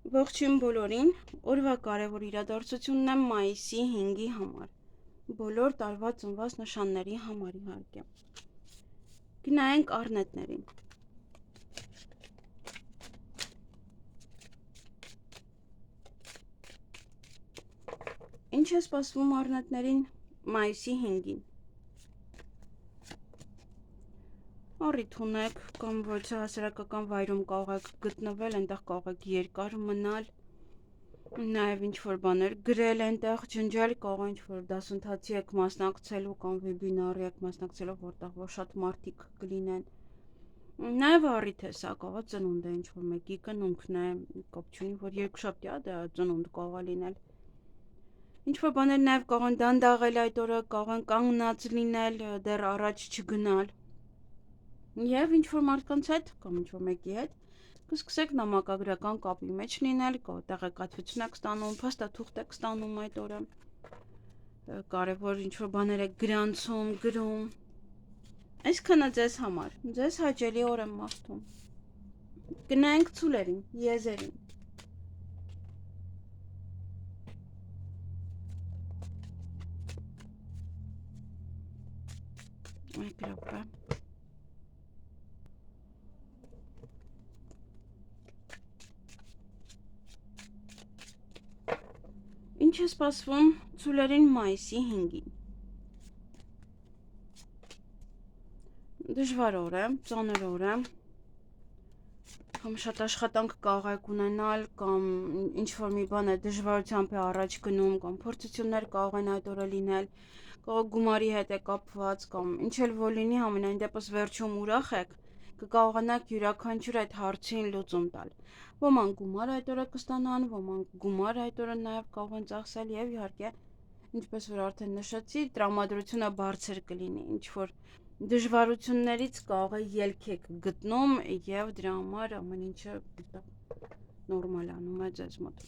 Ողջույն բոլորին, օրվա կարևոր իրադարձությունն է մայիսի 5-ի համար, բոլոր տարվա ծնված նշանների համար իհարկե։ Գնայենք առնետներին։ Ինչ է սպասվում առնետներին մայիսի 5-ին։ Առիթ ունեք կամ ոչ հասարակական վայրում կարող եք գտնվել, այնտեղ կարող եք երկար մնալ, նաև ինչ-որ բաներ գրել այնտեղ, ջնջել, կարող ինչ-որ դասընթացի եք մասնակցելու կամ վեբինարի եք մասնակցելու, որտեղ որ շատ մարդիկ կլինեն։ Նաև առիթ է սա, կարող է ծնունդ է ինչ-որ մեկի կնունքն է, կապ չունի, որ երկուշաբթի է, դա ծնունդ կարող է լինել։ Ինչ-որ բաներ նաև կարող են դանդաղել այդ օրը, կարող են կանգնած լինել, դեռ առաջ չգնալ։ Եվ ինչ-որ մարդկանց հետ, կամ ինչ-որ մեկի հետ, կսկսեք նամակագրական կապի մեջ լինել, տեղեկատվություն եք ստանում, փաստաթուղթ եք ստանում այդ օրը, կարևոր ինչ-որ բաներ եք գրանցում, գրում։ Այսքանը ձեզ համար, ձեզ հաճելի օր եմ մաղթում։ Գնայինք ցուլերին, եզերին։ Մեկ րոպե։ Ինչ է սպասվում ցուլերին մայիսի 5-ին։ Դժվար օր է, ծանր օր է, կամ շատ աշխատանք կարող եք ունենալ, կամ ինչ-որ մի բան է դժվարությամբ է առաջ գնում, կամ փորձություններ կարող են այդ օրը լինել, կարող գումարի հետ է կապված, կամ ինչ էլ որ լինի, համենայն դեպս վերջում ուրախ եք, կկարողանաք յուրաքանչյուր այդ հարցին լուծում տալ։ Ոմանք գումար այդ օրը կստանան, ոմանք գումար այդ օրը նաև կարող են ծախսել եւ իհարկե, ինչպես որ արդեն նշեցի, տրամադրությունը բարձր կլինի, ինչ որ դժվարություններից կարող է ելք եք գտնում եւ դրա համար ամեն ինչը նորմալ անում է ձեզ մոտ։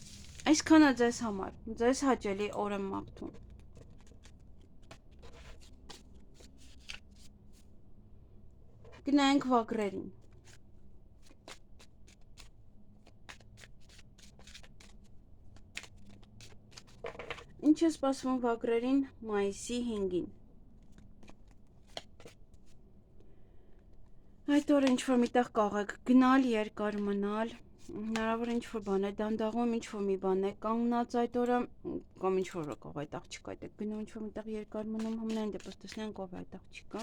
Այսքանը ձեզ համար, ձեզ հաճելի օր եմ մաղթում։ Գնայինք վագրերին։ Ինչ է սպասվում վագրերին մայիսի 5-ին։ Այդ օրը ինչ-որ միտեղ կարող եք գնալ, երկար մնալ, հնարավոր ինչ-որ բան է դանդաղում, ինչ-որ մի բան է կանգնած այդ օրը, կամ ինչ-որ կարող այդ աղջիկը այդ եք գնում, ինչ-որ միտեղ երկար մնում, համենայն դեպս տեսնենք ով է այդ աղջիկը։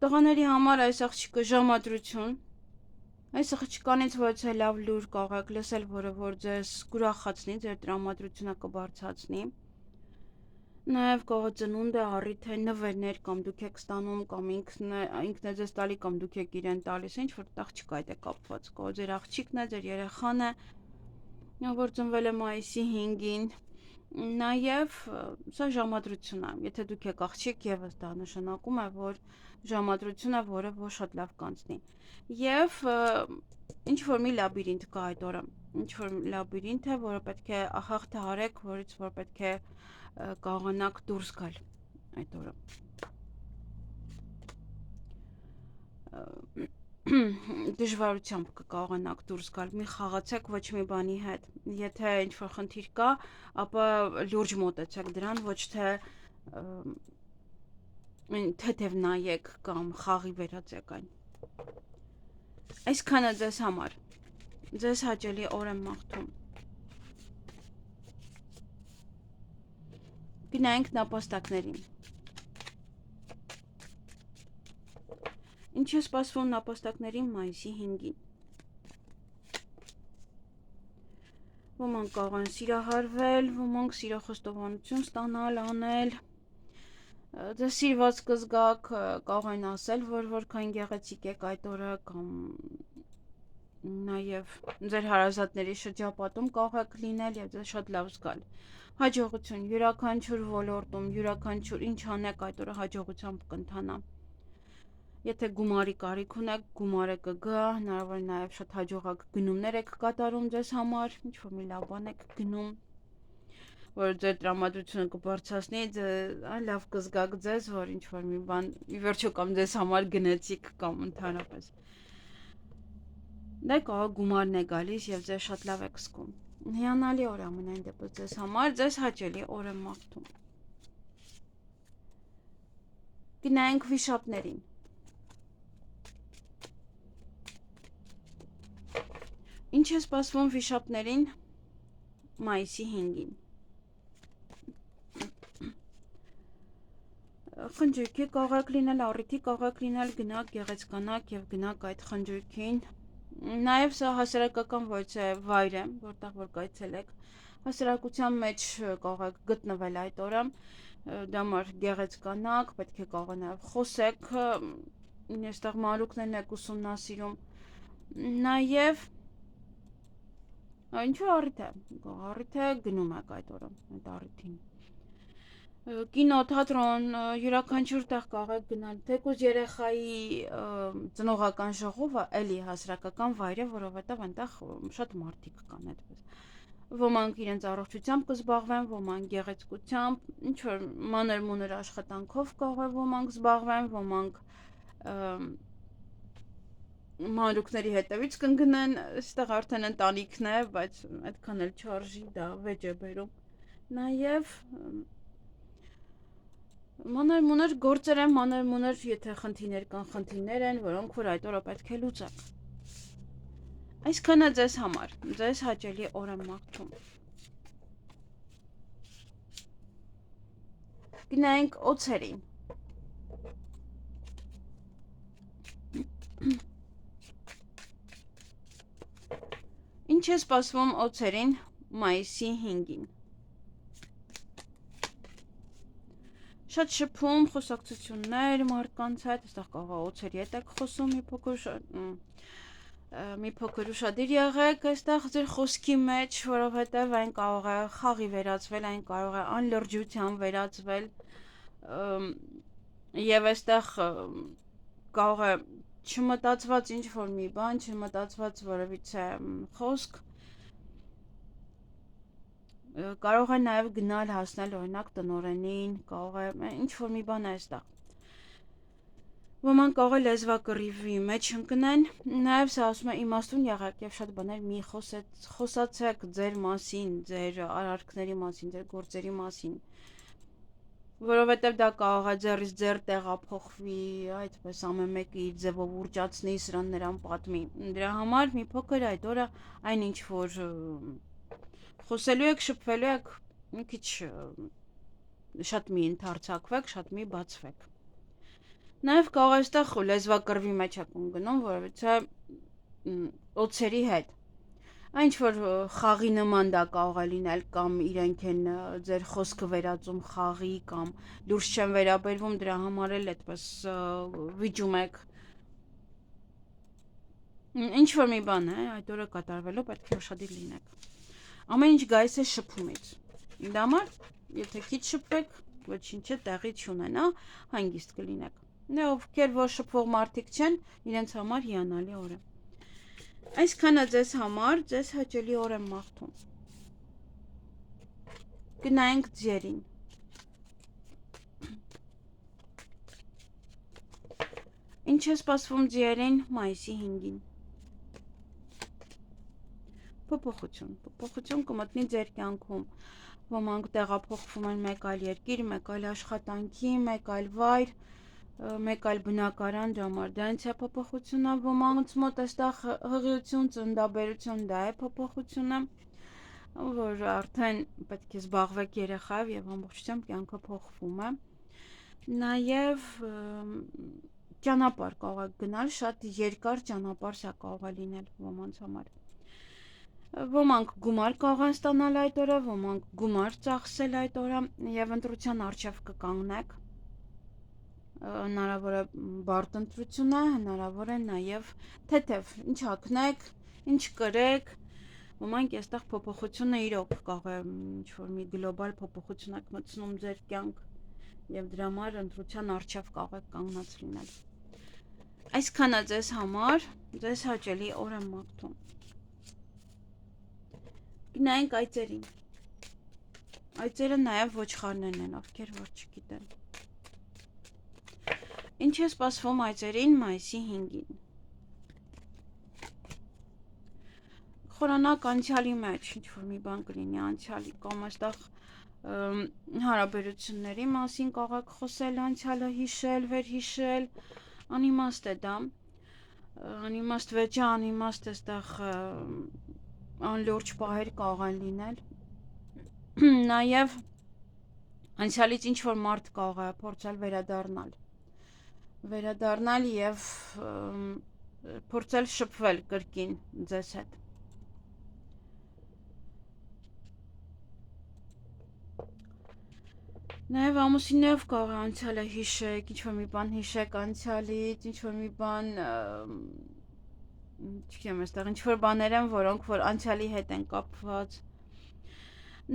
Տղաների համար այս աղջիկը ժամադրություն, այս աղջկանից ոչ է լավ լուր կարող եք լսել, որը որ ձեզ կուրախացնի, ձեր տրամադրությունը կբարձրացնի։ Նաև կարող է ծնունդ է, առիթ է, նվերներ կամ դուք եք ստանում, կամ ինքն է ձեզ տալի, կամ դուք եք իրեն տալիս, ինչ որ աղջիկա այդ է կապված, կարող ձեր աղջիկն է, ձեր երեխան է, որ ծնվել է մայիսի 5-ին։ Նաև սա ժամադրություն է, եթե դուք եք աղջիկ, եւս դա նշանակում է, որ ժամադրություն է, որը որ շատ լավ կանցնի։ Եվ ինչ որ մի լաբիրինթ կա այդ օրը, ինչ որ լաբիրինթ է, որը պետք է հաղթահարեք, որից որ պետք է կարողանաք դուրս գալ այդ օրը։ Դժվարությամբ կկարողանաք դուրս գալ, մի խաղացեք ոչ մի բանի հետ, եթե ինչ-որ խնդիր կա, ապա լուրջ մոտեցեք դրան, ոչ թե թեթև նայեք կամ խաղի վերածեք այն։ Այսքանը ձեզ համար, ձեզ հաճելի օր եմ մաղթում։ Գնայինք նապաստակներին։ Ինչ է սպասվում նապաստակներին մայիսի 5-ին։ Ոմանք կարող են սիրահարվել, ոմանք սիրախոստովանություն ստանալ, անել, ձեզ սիրված կզգաք, կարող են ասել, որ որքան գեղեցիկ եք այդ օրը, կամ նաև ձեր հարազատների շրջապատում կարող եք լինել եւ ձեզ շատ լավ զգալ։ Հաջողություն, յուրաքանչյուր ոլորտում, յուրաքանչյուր ինչ անեք այդ օրը հաջողությամբ կընթանա։ Եթե գումարի կարիք ունեք, գումարը կգա, հնարավոր է նաև շատ հաջողակ գնումներ եք կատարում ձեզ համար, ինչ-որ մի լավ բան եք գնում, որ ձեր տրամադրությունը կբարձրացնի, լավ կզգաք ձեզ, որ ինչ-որ մի բան ի վերջո կամ ձեզ համար գնեցիք, կամ ընդհանրապես։ Դա կարող գումարն է գալիս եւ ձեզ շատ լավ եք զգում։ Հիանալի օր ամենայն դեպս ձեզ համար, ձեզ հաճելի օր եմ մաղթում։ Գնանք վիշապներին։ Ինչ է սպասվում վիշապներին մայիսի 5-ին։ Խնջույքի կարող լինել, առիթի կարող լինել, գնաք, գեղեցկանաք եւ գնաք այդ խնջույքին։ Նաեւ սա հասարակական վայր է, որտեղ որ կայցելեք։ Հասարակության մեջ կարող եք գտնվել այդ օրը, դամար գեղեցկանաք, պետք է կարող նաեւ խոսեք, այստեղ մանրուքներն եք ուսումնասիրում։ Նաեւ ինչու առիթ է գնում եք այդ օրը, այդ առիթին։ Կինո, թատրոն, յուրաքանչյուր տեղ կարող եք գնալ, թեկուզ երեխայի ծնողական ժողովը էլի հասարակական վայր է, որովհետև այնտեղ շատ մարդիկ կան այդպես։ Ոմանք իրենց առողջությամբ կզբաղվեն, ոմանք գեղեցկությամբ, ինչ որ մանր-մունր աշխատանքով կարող է ոմանք զբաղվեն, ոմանք մանրուքների հետևից կընկնեն, այստեղ արդեն ընտանիքն է, բայց այդքան էլ չարժի, դա վեճ է բերում։ Նաև մանր-մունր գործեր են, մանր-մունր, եթե խնդիրներ կան, խնդիրներ են, որոնք որ այդ օրը պետք է լուծեք։ Այսքանը ձեզ համար, ձեզ հաճելի օր եմ մաղթում։ Գնանք օձերին։ Ինչ է սպասվում օձերին մայիսի 5-ին։ Շատ շփում, խոսակցություններ մարդկանց հետ, այստեղ կարող է օձերի հետ եք խոսում, մի փոքր ուշադիր եղեք այստեղ ձեր խոսքի մեջ, որովհետև այն կարող է խաղի վերածվել, այն կարող է անլրջության վերածվել, եւ այստեղ կարող է չմտածված ինչ որ մի բան, չմտածված որևիցե խոսք կարող է նաև գնալ հասնել օրինակ տնօրենին, կարող է ինչ որ մի բան է այստեղ։ Ոմանք կարող է լեզվակռիվի մեջ ընկնեն, նաև սա ասում է իմաստուն եղեք եւ շատ բաներ մի խոսացեք ձեր մասին, ձեր արարքների մասին, ձեր գործերի մասին, որովհետև դա կարող է ձեռից ձեռ տեղափոխվի, այդպես ամեն մեկը իր ձևով ուռճացնի, սրան նրան պատմի։ Դրա համար մի փոքր այդ օրը այնինչ որ խոսելու եք, շփվելու եք, մի քիչ շատ մի ընդարձակվեք, շատ մի բացվեք։ Նաև կարող է այստեղ լեզվակռվի մեջ եք ընկնում, որովհետև օձերի հետ Ինչ որ խաղի նման դա կարող է լինել կամ իրենք են ձեր խոսքը վերածում խաղի կամ լուրջ չեն վերաբերվում դրա համար էլ այդպես վիճում եք ինչ որ մի բան է այդ օրը կատարվելու պետք է ուշադիր լինեք ամեն ինչ գայս է շփումից դա համար եթե քիչ շփվեք ոչինչ տեղի չունենա հանգիստ կլինեք նա ովքեր որ շփվող մարդիկ չեն իրենց համար հիանալի օր է Այսքանը ձեզ համար, ձեզ հաճելի օր եմ մաղթում։ Գնայինք ձերին։ Ինչ է սպասվում ձերին մայիսի 5-ին։ Փոփոխություն կմտնի ձեր կյանքում։ Ոմանք տեղափոխվում են մեկ այլ երկիր, մեկ այլ աշխատանքի, մեկ այլ վայր, մեկ այլ բնակարան դրամար դա ինձ է փոփոխությունը ոմանց մոտ այստեղ հղիություն, ծննդաբերություն դա է փոփոխությունը որ արդեն պետք է զբաղվեք երեխայով եւ ամբողջությամբ կյանքը փոխվում է նաեւ ճանապարհ կարող եք գնալ շատ երկար ճանապարհ սա կարող է լինել ոմանց համար ոմանք գումար կարող են ստանալ այդ օրը ոմանք գումար ծախսել այդ օրը եւ ընտրության առջեւ կկանգնեք հնարավոր է բարդ ընտրություն է, հնարավոր է նաև թեթև, ինչ հագնեք, ինչ կրեք, ոմանք այստեղ փոփոխությունը իրոք կարող է ինչ-որ մի գլոբալ փոփոխություն եք մտցնում ձեր կյանք և դրա համար ընտրության առջև կարող եք կանգնած լինել։ Այսքանը ձեզ համար, ձեզ հաճելի օր եմ մաղթում։ Գնայինք այծերին։ Այծերը նաև ոչխարներն են, ովքեր որ չգիտեն։ Ինչ է սպասվում այծերին մայիսի 5-ին։ խորանակ անցյալի մեջ ինչ-որ մի բան կլինի անցյալի կամ այստեղ հարաբերությունների մասին կարող խոսել, անցյալը հիշել, վերհիշել, անիմաստ է դա, անիմաստ վեճը, անիմաստ այստեղ անլուրջ պահեր կարող են լինել, նաև անցյալից ինչ-որ մարդ կարող է փորձել վերադառնալ և փորձել շփվել կրկին ձեզ հետ։ Նաև ամուսիններով կարող է անցյալը հիշեք, ինչ-որ մի բան հիշեք անցյալից, ինչ-որ մի բան, չգիտեմ, այստեղ ինչ-որ բաներ են, որոնք որ անցյալի հետ են կապված։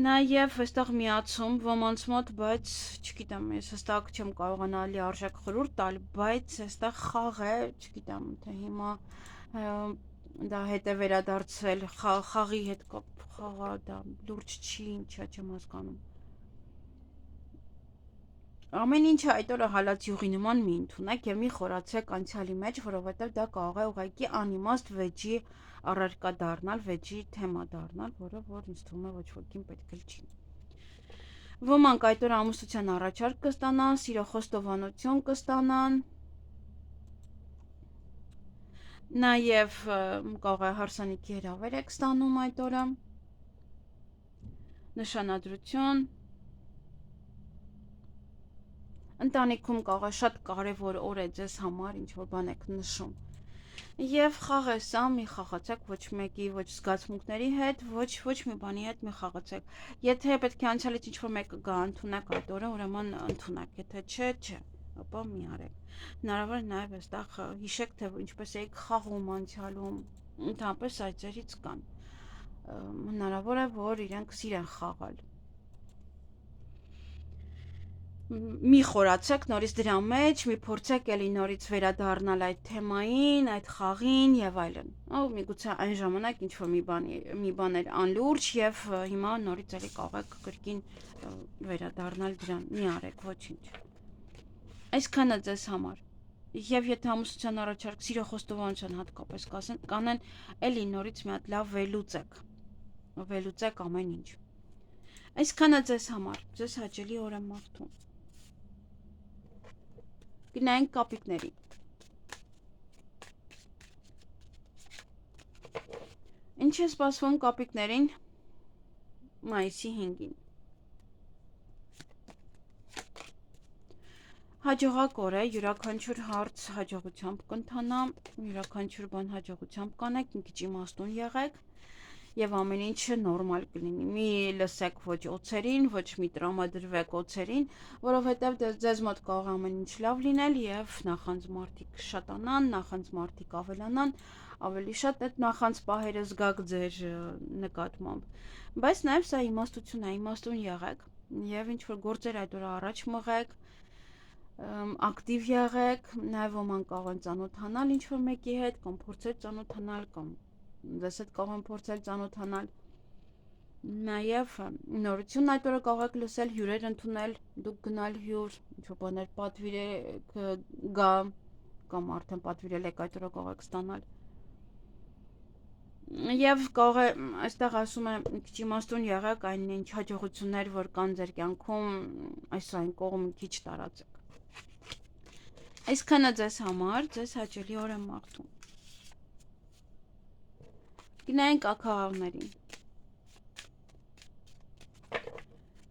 Նաև այստեղ միացում ոմանց մոտ, բայց չգիտեմ, ես հստակ չեմ կարողանա լիարժեք խորհուրդ տալ, բայց այստեղ խաղ է, չգիտեմ, թե հիմա դա հետ է վերադարձել, խաղի հետ կապ, խաղա դա լուրջ չի, ինչա չեմ հասկանում։ Ամեն ինչը այդ օրը հալած յուղի նման մի ընդունեք և մի խորացեք անցյալի մեջ, որովհետև դա կարող է ուղղակի անիմաստ վեճի առարկա դառնալ, վեճի թեմա դառնալ, որը որ ինձ թվում է ոչ ոքին պետք էլ չի։ Ոմանք այդ օրը ամուսնության առաջարկ կստանան, սիրո խոստովանություն կստանան, նաև կարող է հարսանիքի հրավեր եք ստանում այդ օրը, նշանադրություն, ընտանիքում կարող է շատ կարևոր օր է ձեզ համար, ինչ-որ բան եք նշում։ Եվ խաղ է սա, մի խաղացեք ոչ մեկի, ոչ զգացմունքների հետ, ոչ մի բանի հետ մի խաղացեք։ Եթե պետք է անցյալից ինչ-որ մեկը գա ընդունեք այդ օրը, ուրեմն ընդունեք, եթե չէ, ապա մի արեք։ Հնարավոր է նաև այստեղ հիշեք, թե ինչպես եք խաղում անցյալում, ընդհանրապես այծերից կան։ Հնարավոր է, որ իրենք սիրեն խաղալ։ Մի խորացեք նորից դրա մեջ, մի փորձեք էլի նորից վերադառնալ այդ թեմային, այդ խաղին եւ այլն։ Միգուցե այն ժամանակ ինչ-որ մի բան էր անլուրջ եւ հիմա նորից էլի կարող եք կրկին վերադառնալ դրան։ Մի արեք, ոչինչ։ Այսքանը ձեզ համար։ Եվ եթե ամուսնության առաջարկ սիրո խոստովանության հատկապես կանեն, էլի նորից մի հատ լավ վերլուծեք ամեն ինչ։ Այսքանը ձեզ համար, ձեզ հաճելի օր եմ մաղթում։ Գնանք կապիկների։ Ինչ է սպասվում կապիկներին մայիսի 5-ին։ Հաջողակ օր է, յուրաքանչյուր հարց հաջողությամբ կընթանա, յուրաքանչյուր բան հաջողությամբ կանեք, մի քիչ իմաստուն եղեք և ամեն ինչը նորմալ կլինի, մի լսեք ոչ օձերին, ոչ մի տրամադրվեք օձերին, որովհետև ձեզ մոտ կարող ամեն ինչ լավ լինել և նախանձ մարդիկ շատանան, նախանձ մարդիկ ավելանան, ավելի շատ այդ նախանձ պահերը զգաք ձեր նկատմամբ, բայց նաև սա իմաստություն է, իմաստուն եղեք և ինչ-որ գործեր այդ օրը առաջ մղեք, ակտիվ եղեք, նաև ոմանք կարող են ծանոթանալ ինչ-որ մեկի հետ, կամ փորձել ծանոթանալ, կամ ձեզ հետ կարող են փորձել ծանոթանալ, նաև նորություն այդ օրը կարող եք լսել, հյուրեր ընդունել, դուք գնալ հյուր, ինչ-որ բաներ պատվիրեք գա, կամ արդեն պատվիրել եք այդ օրը կարող եք ստանալ։ Եվ կարող է, այստեղ ասում է, մի քիչ իմաստուն եղեք, այն ինչ հաջողություններ, որ կան ձեր կյանքում, այն կողմ մի քիչ տարածեք։ Այսքանը ձեզ համար, ձեզ հաճելի օր եմ մաղթում։ Գնանք աքաղաղներին։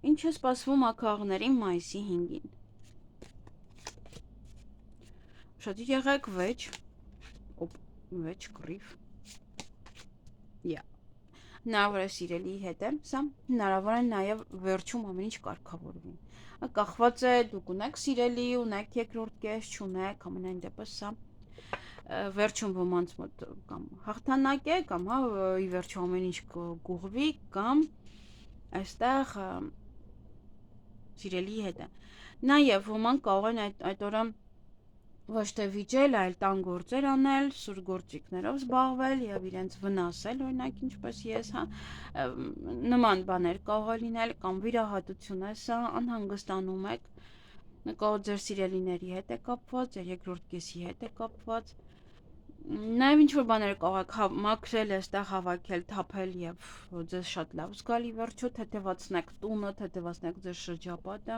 Ինչ է սպասվում աքաղաղներին մայիսի 5-ին։ Ուշադիր եղեք, վեճ, կռիվ։ Հնարավոր է սիրելիի հետ է սա, հնարավոր է նաև վերջում ամեն ինչ կարգավորվի։ Կախված է, դուք ունեք սիրելի, ունեք երկրորդ կես, չունեք, ամենայն դեպս սա վերջում ոմանց մոտ կամ հաղթանակ է, կամ ի վերջո ամեն ինչ կուղղվի, կամ այստեղ սիրելիի հետ է։ Նաև ոմանք կարող են այդ օրը ոչ թե վիճել, այլ տան գործեր անել, սուր գործիքներով զբաղվել և իրենց վնասել, օրինակ ինչպես ես, նման բաներ կարող է լինել, կամ վիրահատություն է սա, անհանգստանում եք, կարող ձեր սիրելիների հետ է կապված, ձեր երկրորդ կեսի հետ է կապված, Նաև ինչ որ բաներ կարող մաքրել, այստեղ հավաքել, թափել եւ ձեզ շատ լավ զգալի վերջո թեթևացնեք տունը, թեթևացնեք ձեր շրջապատը։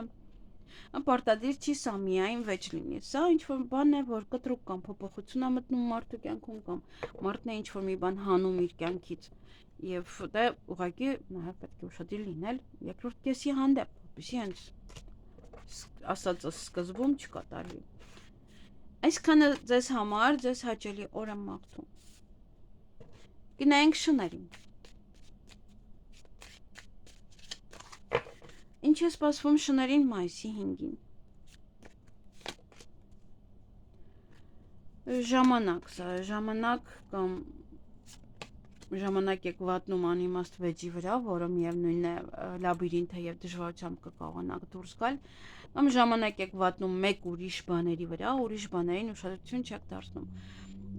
Պարտադիր չի սա միայն վեճ լինի։ Սա ինչ որ բան է, որ կտրուկ կամ փոփոխություն է մտնում մարդու կյանքում կամ մարդն է ինչ որ մի բան հանում իր կյանքից։ Եվ դա ուղղակի նաև պետք է ուշադիր լինել երկրորդ կեսի հանդեպ, որպեսզի հենց ասածը սկզբում չկատարվի։ Այսքանը ձեզ համար, ձեզ հաճելի օր եմ մաղթում։ Գնայինք շներին։ Ինչ է սպասվում շներին մայիսի 5-ին։ Ժամանակ, սա ժամանակ կամ ժամանակ եք վատնում անիմաստ վեճի վրա, որը միևնույն է լաբիրինթ է եւ դժվարությամբ կկարողանաք դուրս գալ, կամ ժամանակ եք վատնում մեկ ուրիշ բաների վրա, ուրիշ բաներին ուշադրություն չեք դարձնում։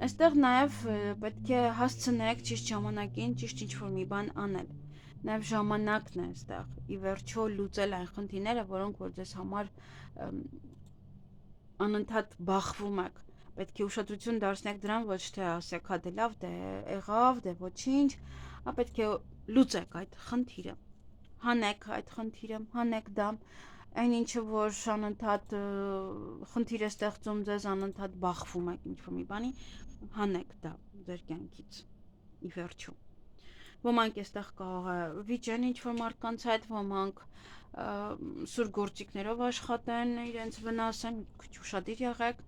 Այստեղ նաեւ պետք է հասցնեք ճիշտ ժամանակին ճիշտ ինչ-որ մի բան անել։ Նաեւ ժամանակն է այստեղ ի վերջո լուծել այն խնդիրները, որոնք որ ձեզ համար անընդհատ բախվում եք։ Պետք է ուշադրություն դարձնեք դրան, ոչ թե ասեք հա դե լավ, դե եղավ, դե ոչինչ, պետք է լուծեք այդ խնդիրը։ Հանեք այդ խնդիրը, հանեք դա, այն ինչը որ անընդհատ խնդիր է ստեղծում ձեզ, անընդհատ բախվում եք ինչ-որ մի բանի, հանեք դա ձեր կյանքից ի վերջո։ Ոմանք այստեղ կարող է վիճեն ինչ-որ մարդկանց հետ, ոմանք սուր գործիքներով աշխատեն, իրենց վնասեն, քիչ ուշադիր եղեք,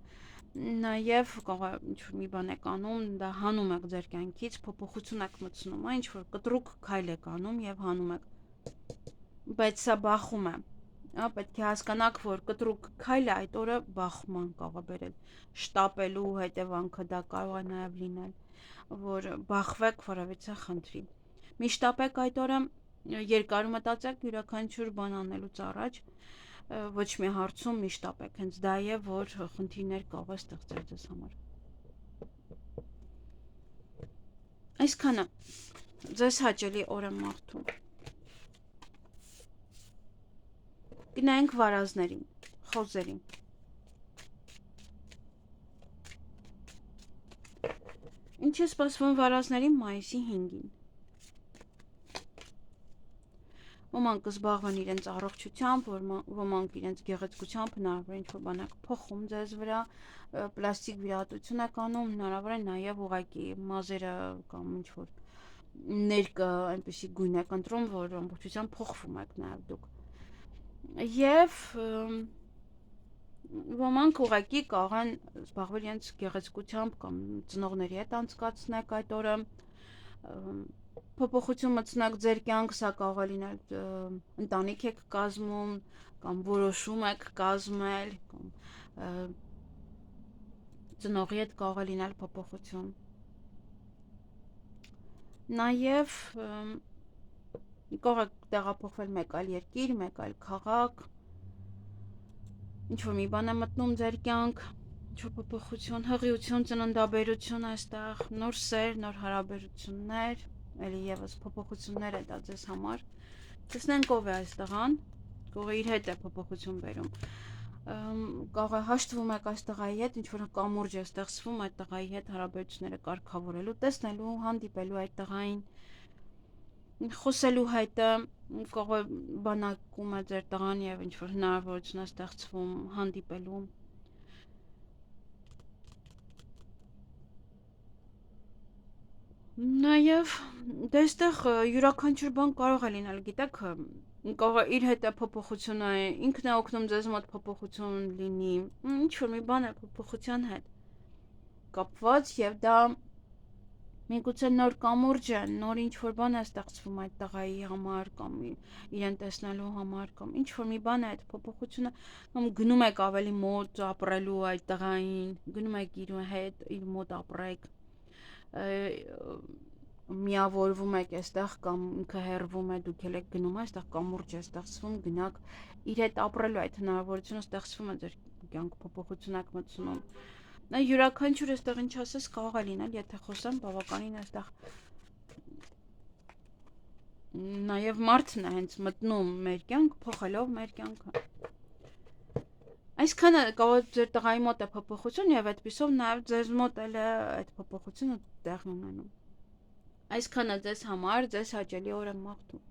նաև կարող է ինչ-որ մի բան եք անում, դա հանում եք ձեր կյանքից, փոփոխություն եք մտցնում, ինչ-որ կտրուկ քայլ եք անում եւ հանում եք, բայց սա բախում է, պետք է հասկանաք, որ կտրուկ քայլը այդ օրը բախման կարող է բերել, շտապելու հետևանքը դա կարող է նաև լինել, որ բախվեք որևիցե խնդրի։ Մի շտապեք այդ օրը, երկար մտածեք յուրաքանչյուր բան անելուց առաջ, ոչ մի հարցում մի շտապեք, հենց դա է, որ խնդիրներ կարող է ստեղծել ձեզ համար։ Այսքանը ձեզ հաճելի օր եմ մաղթում։ Գնայինք վարազներին, խոզերին։ Ինչ է սպասվում վարազներին մայիսի 5-ին։ Ոմանք կզբաղվեն իրենց առողջությամբ, ոմանք իրենց գեղեցկությամբ, հնարավոր է ինչ-որ բան եք փոխում ձեզ վրա, պլաստիկ վիրահատություն եք անում, հնարավոր է նաև ուղղակի մազերը կամ ինչ-որ ներկը այնպեսի գույն եք ընտրում, որ ամբողջությամբ փոխվում եք նաև դուք։ Եվ ոմանք ուղղակի կարող են զբաղվել իրենց գեղեցկությամբ կամ ծնողների հետ անցկացնեք այդ օրը, փոփոխություն մտցնեք ձեր կյանք, սա կարող է լինել ընտանիք եք կազմում, կամ որոշում եք կազմել, կամ ծնողի հետ կարող է լինել փոփոխություն։ Նաև կարող եք տեղափոխվել մեկ այլ երկիր, մեկ այլ քաղաք, ինչ-որ մի բան է մտնում ձեր կյանք, ինչ-որ փոփոխություն, հղիություն, ծննդաբերություն այստեղ, նոր սեր, նոր հարաբերություններ, էլի եւս փոփոխություններ է դա ձեզ համար։ Տեսնենք ով է այս տղան, կարող է իր հետ է փոփոխություն բերում։ Կարող է հաշտվում եք այս տղայի հետ, ինչ որ կամուրջ է ստեղծվում այդ տղայի հետ հարաբերությունները կարգավորելու, տեսնելու, հանդիպելու այդ տղային, խոսելու հետը, կարող է բանակում է ձեր տղան եւ ինչ որ հնարավորություն է ստեղծվում հանդիպելու։ Նաև դե այստեղ յուրաքանչյուր բան կարող է լինել, գիտեք, կարող է իր հետ է փոփոխությունը, ինքն է օգնում ձեզ մոտ փոփոխություն լինի, ինչ որ մի բան է փոփոխության հետ կապված եւ դա միգուցե նոր կամուրջ է, նոր ինչ որ բան է ստեղծվում այդ տղայի համար կամ իրեն տեսնելու համար կամ ինչ որ մի բան է այդ փոփոխությունը, կամ գնում եք ավելի մոտ ապրելու այդ տղային, գնում եք իր հետ, իր մոտ ապրեք, միավորվում եք այստեղ կամ ինքը հեռվում է, դուք եք գնում, այստեղ կամուրջ է ստեղծվում, գնաք իր հետ ապրելու այդ հնարավորությունը ստեղծվում է ձեր կյանք փոփոխություն եք մտցնում։ Նա յուրաքանչյուր այստեղ ինչ ասես կարող է լինել, եթե խոսեմ, բավականին այստեղ նաև մարդն է հենց մտնում մեր կյանք, փոխելով մեր կյանքը։ Այսքանը կարող ձեր տղայի մոտ է փոփոխություն եւ այդպիսով նաեւ ձեզ մոտ էլ է այդ փոփոխությունը տեղի ունենում։ Այսքանը ձեզ համար, ձեզ հաճելի օր եմ մաղթում։